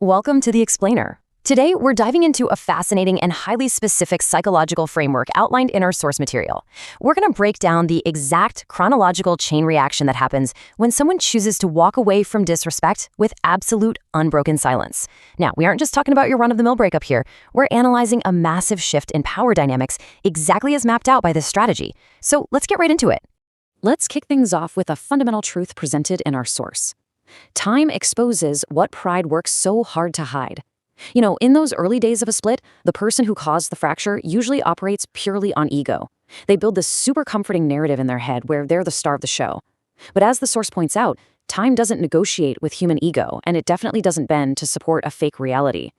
Welcome to The Explainer. Today, we're diving into a fascinating and highly specific psychological framework outlined in our source material. We're going to break down the exact chronological chain reaction that happens when someone chooses to walk away from disrespect with absolute unbroken silence. Now, we aren't just talking about your run-of-the-mill breakup here. We're analyzing a massive shift in power dynamics exactly as mapped out by this strategy. So let's get right into it. Let's kick things off with a fundamental truth presented in our source. Time exposes what pride works so hard to hide. In those early days of a split, the person who caused the fracture usually operates purely on ego. They build this super comforting narrative in their head where they're the star of the show. But as the source points out, time doesn't negotiate with human ego, and it definitely doesn't bend to support a fake reality.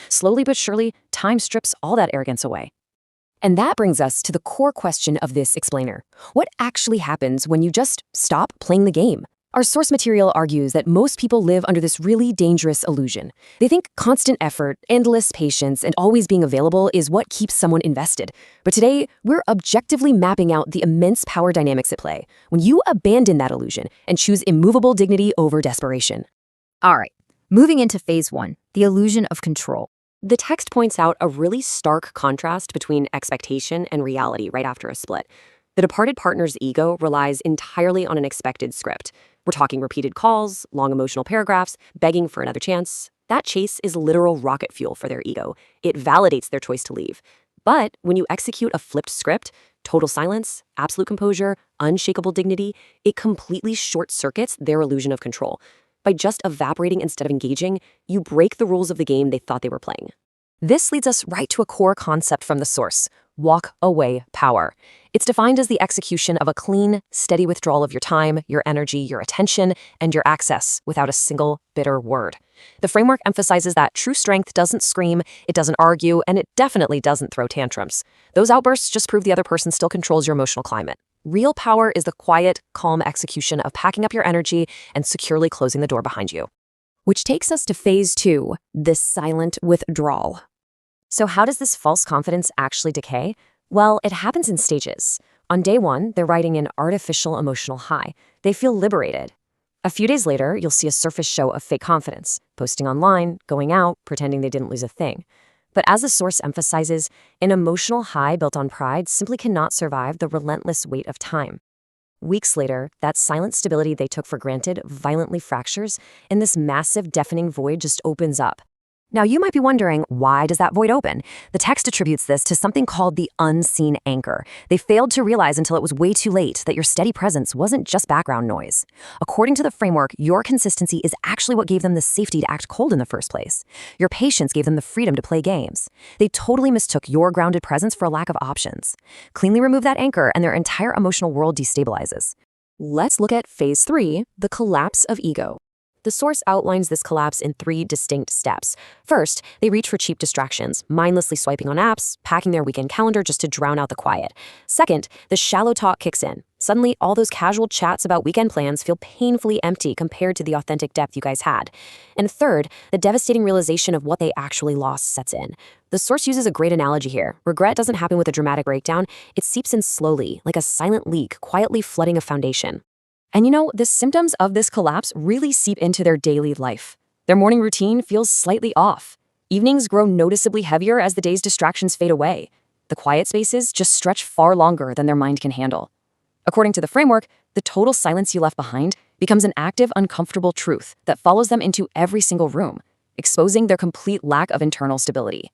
Slowly but surely, time strips all that arrogance away. And that brings us to the core question of this explainer. What actually happens when you just stop playing the game? Our source material argues that most people live under this really dangerous illusion. They think constant effort, endless patience, and always being available is what keeps someone invested. But today, we're objectively mapping out the immense power dynamics at play when you abandon that illusion and choose immovable dignity over desperation. All right, moving into phase one, the illusion of control. The text points out a really stark contrast between expectation and reality right after a split. The departed partner's ego relies entirely on an expected script. We're talking repeated calls, long emotional paragraphs, begging for another chance. That chase is literal rocket fuel for their ego. It validates their choice to leave. But when you execute a flipped script, total silence, absolute composure, unshakable dignity, it completely short-circuits their illusion of control. By just evaporating instead of engaging, you break the rules of the game they thought they were playing. This leads us right to a core concept from the source: walk away power. It's defined as the execution of a clean, steady withdrawal of your time, your energy, your attention, and your access without a single bitter word. The framework emphasizes that true strength doesn't scream, it doesn't argue, and it definitely doesn't throw tantrums. Those outbursts just prove the other person still controls your emotional climate. Real power is the quiet, calm execution of packing up your energy and securely closing the door behind you. Which takes us to phase two, the silent withdrawal. So how does this false confidence actually decay? Well, it happens in stages. On day one, they're riding an artificial emotional high. They feel liberated. A few days later, you'll see a surface show of fake confidence, posting online, going out, pretending they didn't lose a thing. But as the source emphasizes, an emotional high built on pride simply cannot survive the relentless weight of time. Weeks later, that silent stability they took for granted violently fractures, and this massive, deafening void just opens up. Now, you might be wondering, why does that void open? The text attributes this to something called the unseen anchor. They failed to realize until it was way too late that your steady presence wasn't just background noise. According to the framework, your consistency is actually what gave them the safety to act cold in the first place. Your patience gave them the freedom to play games. They totally mistook your grounded presence for a lack of options. Cleanly remove that anchor, and their entire emotional world destabilizes. Let's look at phase three, the collapse of ego. The source outlines this collapse in three distinct steps. First, they reach for cheap distractions, mindlessly swiping on apps, packing their weekend calendar just to drown out the quiet. Second, the shallow talk kicks in. Suddenly, all those casual chats about weekend plans feel painfully empty compared to the authentic depth you guys had. And third, the devastating realization of what they actually lost sets in. The source uses a great analogy here. Regret doesn't happen with a dramatic breakdown. It seeps in slowly, like a silent leak, quietly flooding a foundation. And the symptoms of this collapse really seep into their daily life. Their morning routine feels slightly off. Evenings grow noticeably heavier as the day's distractions fade away. The quiet spaces just stretch far longer than their mind can handle. According to the framework, the total silence you left behind becomes an active, uncomfortable truth that follows them into every single room, exposing their complete lack of internal stability.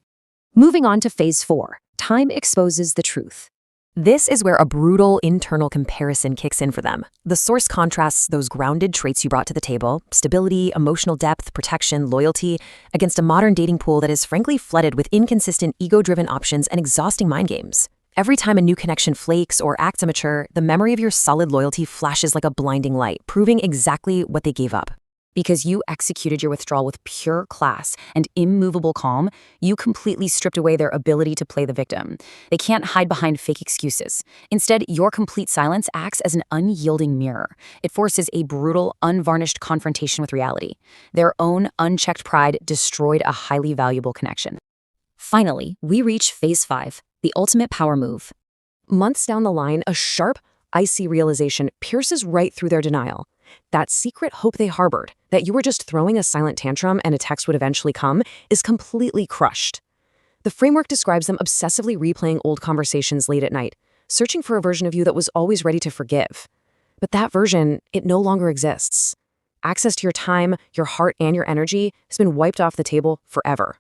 Moving on to phase four, time exposes the truth. This is where a brutal internal comparison kicks in for them. The source contrasts those grounded traits you brought to the table, stability, emotional depth, protection, loyalty, against a modern dating pool that is frankly flooded with inconsistent, ego-driven options and exhausting mind games. Every time a new connection flakes or acts immature, the memory of your solid loyalty flashes like a blinding light, proving exactly what they gave up. Because you executed your withdrawal with pure class and immovable calm, you completely stripped away their ability to play the victim. They can't hide behind fake excuses. Instead, your complete silence acts as an unyielding mirror. It forces a brutal, unvarnished confrontation with reality. Their own unchecked pride destroyed a highly valuable connection. Finally, we reach phase five, the ultimate power move. Months down the line, a sharp, icy realization pierces right through their denial. that secret hope they harbored, that you were just throwing a silent tantrum and a text would eventually come, is completely crushed. The framework describes them obsessively replaying old conversations late at night, searching for a version of you that was always ready to forgive. But that version, it no longer exists. Access to your time, your heart, and your energy has been wiped off the table forever.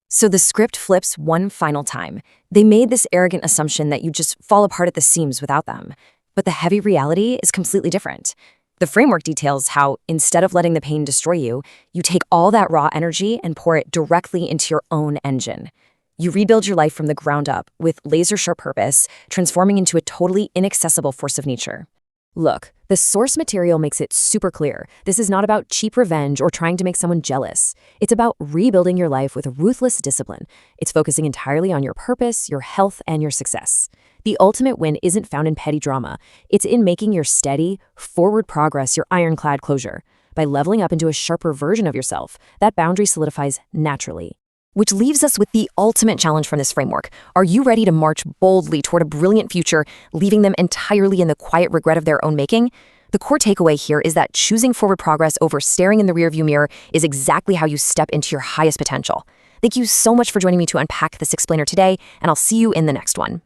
So the script flips one final time. They made this arrogant assumption that you just fall apart at the seams without them. But the heavy reality is completely different. The framework details how, instead of letting the pain destroy you, you take all that raw energy and pour it directly into your own engine. You rebuild your life from the ground up with laser-sharp purpose, transforming into a totally inaccessible force of nature. Look, the source material makes it super clear. This is not about cheap revenge or trying to make someone jealous. It's about rebuilding your life with ruthless discipline. It's focusing entirely on your purpose, your health, and your success. The ultimate win isn't found in petty drama. It's in making your steady, forward progress your ironclad closure. By leveling up into a sharper version of yourself, that boundary solidifies naturally. Which leaves us with the ultimate challenge from this framework. Are you ready to march boldly toward a brilliant future, leaving them entirely in the quiet regret of their own making? The core takeaway here is that choosing forward progress over staring in the rearview mirror is exactly how you step into your highest potential. Thank you so much for joining me to unpack this explainer today, and I'll see you in the next one.